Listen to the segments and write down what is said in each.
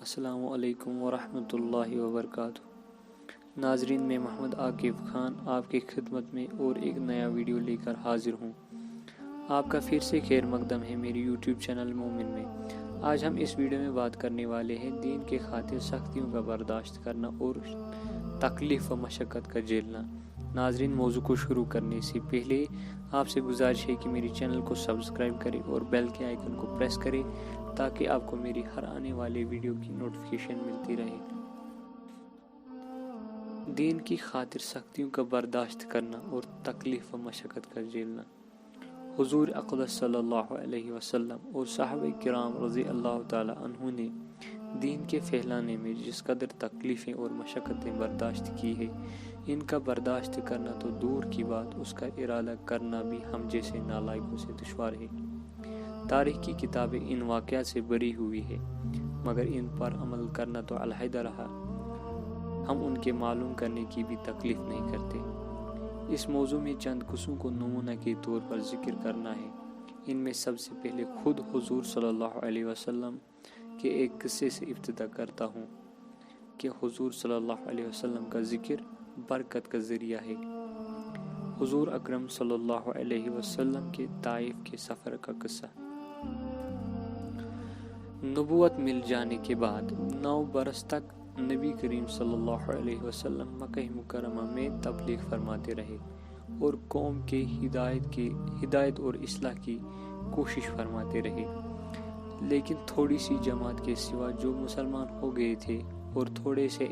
السلام علیکم ورحمۃ اللہ وبرکاتہ۔ ناظرین، میں محمد عاقب خان آپ کی خدمت میں اور ایک نیا ویڈیو لے کر حاضر ہوں۔ آپ کا پھر سے خیر مقدم ہے میری یوٹیوب چینل مومن میں۔ آج ہم اس ویڈیو میں بات کرنے والے ہیں دین کے خاطر سختیوں کا برداشت کرنا اور تکلیف و مشقت کا جھیلنا۔ ناظرین، موضوع کو شروع کرنے سے پہلے آپ سے گزارش ہے کہ میری چینل کو سبسکرائب کریں اور بیل کے آئیکن کو پریس کریں تاکہ آپ کو میری ہر آنے والے ویڈیو کی نوٹیفیکیشن ملتی رہے۔ دین کی خاطر سختیوں کا برداشت کرنا اور تکلیف و مشقت کا جھیلنا۔ حضور اقدس صلی اللہ علیہ وسلم اور صحابہ کرام رضی اللہ تعالی عنہ نے دین کے پھیلانے میں جس قدر تکلیفیں اور مشقتیں برداشت کی ہے، ان کا برداشت کرنا تو دور کی بات، اس کا ارادہ کرنا بھی ہم جیسے نالائقوں سے دشوار ہے۔ تاریخ کی کتابیں ان واقعات سے بری ہوئی ہے، مگر ان پر عمل کرنا تو علیحدہ رہا۔ ہم ان کے معلوم کرنے کی بھی تکلیف نہیں کرتے۔ اس موضوع میں چند قصوں کو نمونہ کے طور پر ذکر کرنا ہے۔ ان میں سب سے پہلے خود حضور صلی اللہ علیہ وسلم کے ایک قصے سے ابتدا کرتا ہوں کہ حضور صلی اللہ علیہ وسلم کا ذکر برکت کا ذریعہ ہے۔ حضور اکرم صلی اللہ علیہ وسلم کے طائف کے سفر کا قصہ۔ نبوت مل جانے کے بعد 9 برس تک نبی کریم صلی اللہ علیہ وسلم مکہ مکرمہ میں تبلیغ فرماتے رہے اور قوم کے ہدایت اور اصلاح کی کوشش فرماتے رہے، لیکن تھوڑی سی جماعت کے سوا جو مسلمان ہو گئے تھے اور تھوڑے سے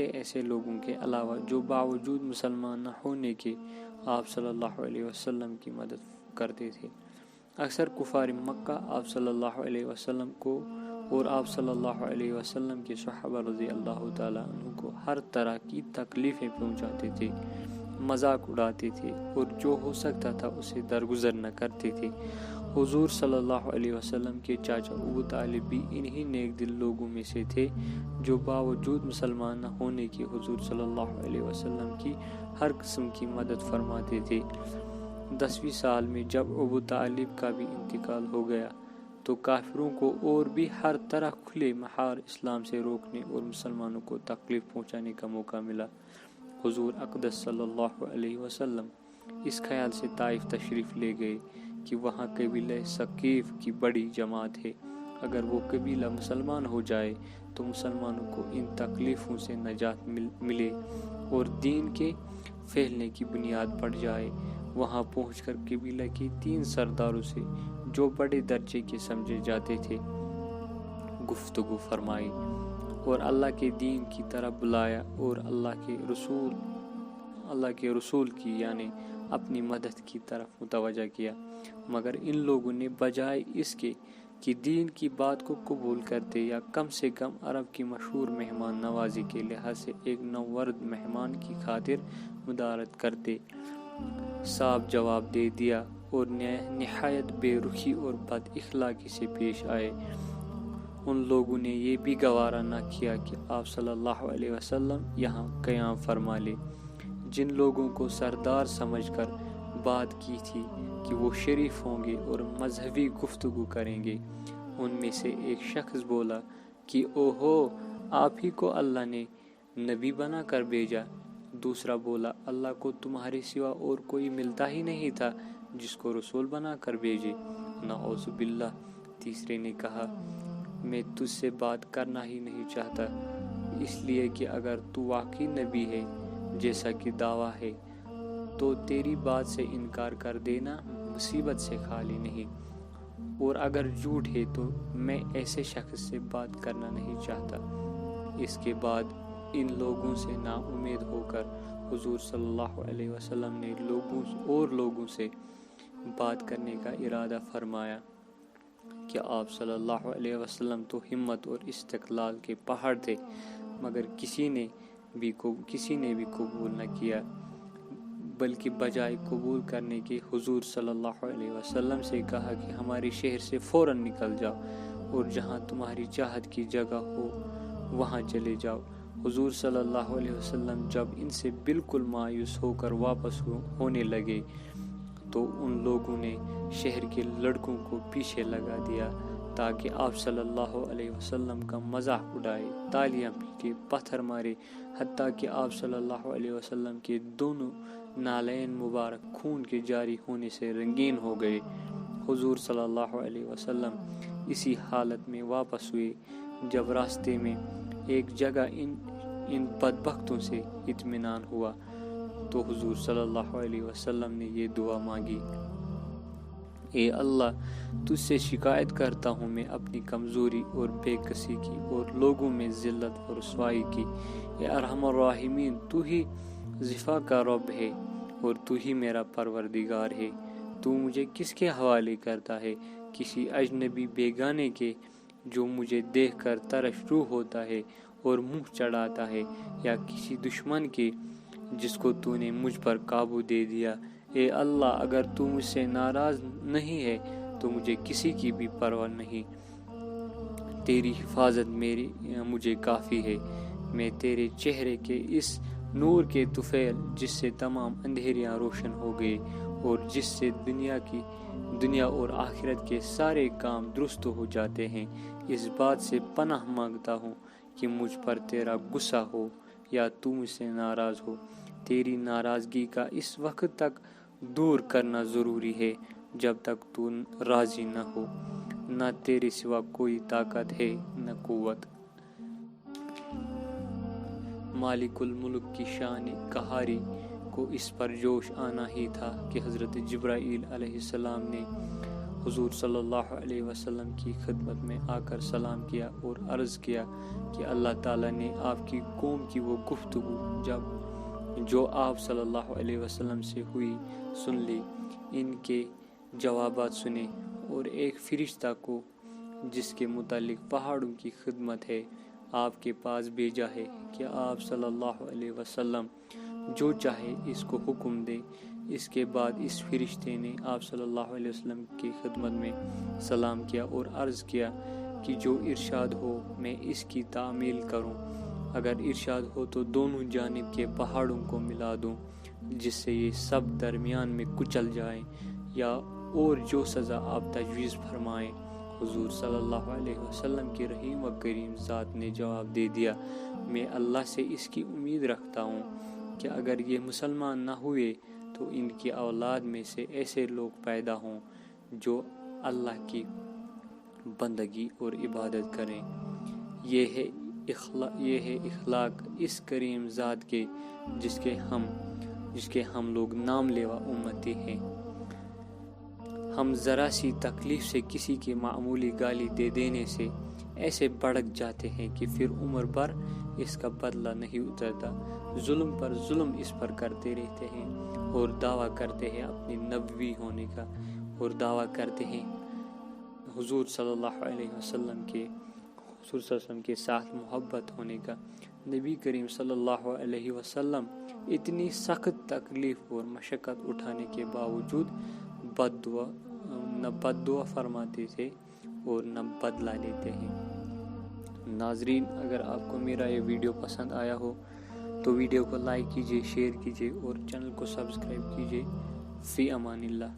ایسے لوگوں کے علاوہ جو باوجود مسلمان نہ ہونے کے آپ صلی اللہ علیہ وسلم کی مدد کرتے تھے، اکثر کفار مکہ آپ صلی اللہ علیہ وسلم کو اور آپ صلی اللہ علیہ وسلم کے صحابہ رضی اللہ تعالیٰ عنہ کو ہر طرح کی تکلیفیں پہنچاتے تھے، مذاق اڑاتے تھے اور جو ہو سکتا تھا اسے درگزر نہ کرتے تھے۔ حضور صلی اللہ علیہ وسلم کے چاچا ابو طالب بھی انہی نیک دل لوگوں میں سے تھے جو باوجود مسلمان نہ ہونے کے حضور صلی اللہ علیہ وسلم کی ہر قسم کی مدد فرماتے تھے۔ 10ویں سال میں جب ابو طالب کا بھی انتقال ہو گیا تو کافروں کو اور بھی ہر طرح کھلے محار اسلام سے روکنے اور مسلمانوں کو تکلیف پہنچانے کا موقع ملا۔ حضور اقدس صلی اللہ علیہ وسلم اس خیال سے طائف تشریف لے گئے کہ وہاں قبیلہ ثقیف کی بڑی جماعت ہے، اگر وہ قبیلہ مسلمان ہو جائے تو مسلمانوں کو ان تکلیفوں سے نجات ملے اور دین کے پھیلنے کی بنیاد پڑ جائے۔ وہاں پہنچ کر قبیلہ کے 3 سرداروں سے جو بڑے درجے کے سمجھے جاتے تھے گفتگو فرمائی اور اللہ کے دین کی طرف بلایا اور اللہ کے رسول کی یعنی اپنی مدد کی طرف متوجہ کیا، مگر ان لوگوں نے بجائے اس کے کہ دین کی بات کو قبول کرتے یا کم سے کم عرب کی مشہور مہمان نوازی کے لحاظ سے ایک نوورد مہمان کی خاطر مدارت کرتے، صاف جواب دے دیا اور نہایت بے رخی اور بد اخلاقی سے پیش آئے۔ ان لوگوں نے یہ بھی گوارا نہ کیا کہ آپ صلی اللہ علیہ وسلم یہاں قیام فرما لے۔ جن لوگوں کو سردار سمجھ کر بات کی تھی کہ وہ شریف ہوں گے اور مذہبی گفتگو کریں گے، ان میں سے ایک شخص بولا کہ اوہو، آپ ہی کو اللہ نے نبی بنا کر بھیجا۔ دوسرا بولا، اللہ کو تمہارے سوا اور کوئی ملتا ہی نہیں تھا جس کو رسول بنا کر بھیجے، نعوذ باللہ۔ تیسرے نے کہا، میں تجھ سے بات کرنا ہی نہیں چاہتا، اس لیے کہ اگر تو واقعی نبی ہے جیسا کہ دعویٰ ہے تو تیری بات سے انکار کر دینا مصیبت سے خالی نہیں، اور اگر جھوٹ ہے تو میں ایسے شخص سے بات کرنا نہیں چاہتا۔ اس کے بعد ان لوگوں سے نا امید ہو کر حضور صلی اللہ علیہ وسلم نے لوگوں سے بات کرنے کا ارادہ فرمایا کہ آپ صلی اللہ علیہ وسلم تو ہمت اور استقلال کے پہاڑ تھے، مگر کسی نے بھی قبول نہ کیا، بلکہ بجائے قبول کرنے کے حضور صلی اللہ علیہ وسلم سے کہا کہ ہمارے شہر سے فوراً نکل جاؤ اور جہاں تمہاری چاہت کی جگہ ہو وہاں چلے جاؤ۔ حضور صلی اللہ علیہ وسلم جب ان سے بالکل مایوس ہو کر واپس ہونے لگے تو ان لوگوں نے شہر کے لڑکوں کو پیچھے لگا دیا تاکہ آپ صلی اللہ علیہ وسلم کا مذاق اڑائے، تالیاں پیٹے، پتھر مارے، حتیٰ کہ آپ صلی اللہ علیہ وسلم کے دونوں نالین مبارک خون کے جاری ہونے سے رنگین ہو گئے۔ حضور صلی اللہ علیہ وسلم اسی حالت میں واپس ہوئے۔ جب راستے میں ایک جگہ ان بدبختوں سے اطمینان ہوا تو حضور صلی اللہ علیہ وسلم نے یہ دعا مانگی: اے اللہ، تجھ سے شکایت کرتا ہوں میں اپنی کمزوری اور بے کسی کی اور لوگوں میں ذلت اور رسوائی کی۔ اے ارحم الراحمین، تو ہی ضفا کا رب ہے اور تو ہی میرا پروردگار ہے۔ تو مجھے کس کے حوالے کرتا ہے؟ کسی اجنبی بیگانے کے جو مجھے دیکھ کر طرش رو ہوتا ہے اور منہ چڑھاتا ہے، یا کسی دشمن کے جس کو تو نے مجھ پر قابو دے دیا؟ اے اللہ، اگر تو مجھ سے ناراض نہیں ہے تو مجھے کسی کی بھی پرواہ نہیں۔ تیری حفاظت مجھے کافی ہے۔ میں تیرے چہرے کے اس نور کے طفیل جس سے تمام اندھیریاں روشن ہو گئے اور جس سے دنیا اور آخرت کے سارے کام درست ہو جاتے ہیں، اس بات سے پناہ مانگتا ہوں کہ مجھ پر تیرا غصہ ہو یا تو مجھ سے ناراض ہو۔ تیری ناراضگی کا اس وقت تک دور کرنا ضروری ہے جب تک تو راضی نہ ہو۔ نہ تیرے سوا کوئی طاقت ہے نہ قوت۔ مالک الملک کی شان قہاری کو اس پر جوش آنا ہی تھا کہ حضرت جبرائیل علیہ السلام نے حضور صلی اللہ علیہ وسلم کی خدمت میں آ کر سلام کیا اور عرض کیا کہ اللہ تعالیٰ نے آپ کی قوم کی وہ گفتگو جو آپ صلی اللہ علیہ وسلم سے ہوئی سن لی، ان کے جوابات سنے، اور ایک فرشتہ کو جس کے متعلق پہاڑوں کی خدمت ہے آپ کے پاس بھیجا ہے کہ آپ صلی اللہ علیہ وسلم جو چاہے اس کو حکم دے۔ اس کے بعد اس فرشتے نے آپ صلی اللہ علیہ وسلم کی خدمت میں سلام کیا اور عرض کیا کہ جو ارشاد ہو میں اس کی تعمیل کروں، اگر ارشاد ہو تو دونوں جانب کے پہاڑوں کو ملا دوں جس سے یہ سب درمیان میں کچل جائیں، یا اور جو سزا آپ تجویز فرمائیں۔ حضور صلی اللہ علیہ وسلم کی رحیم و کریم ذات نے جواب دے دیا: میں اللہ سے اس کی امید رکھتا ہوں کہ اگر یہ مسلمان نہ ہوئے تو ان کی اولاد میں سے ایسے لوگ پیدا ہوں جو اللہ کی بندگی اور عبادت کریں۔ یہ ہے اخلاق اس کریم ذات کے جس کے ہم لوگ نام لیوا امتی ہیں۔ ہم ذرا سی تکلیف سے کسی کی معمولی گالی دے دینے سے ایسے بھڑک جاتے ہیں کہ پھر عمر بھر اس کا بدلہ نہیں اترتا، ظلم پر ظلم اس پر کرتے رہتے ہیں اور دعویٰ کرتے ہیں اپنی نبوی ہونے کا، اور دعویٰ کرتے ہیں حضور صلی اللہ علیہ وسلم کے ساتھ محبت ہونے کا۔ نبی کریم صلی اللہ علیہ وسلم اتنی سخت تکلیف اور مشقت اٹھانے کے باوجود نہ بد دعا فرماتے تھے اور نہ بدلہ لیتے ہیں۔ ناظرین، اگر آپ کو میرا یہ ویڈیو پسند آیا ہو تو ویڈیو کو لائک کیجیے، شیئر کیجیے اور چینل کو سبسکرائب کیجیے۔ فی امان اللہ۔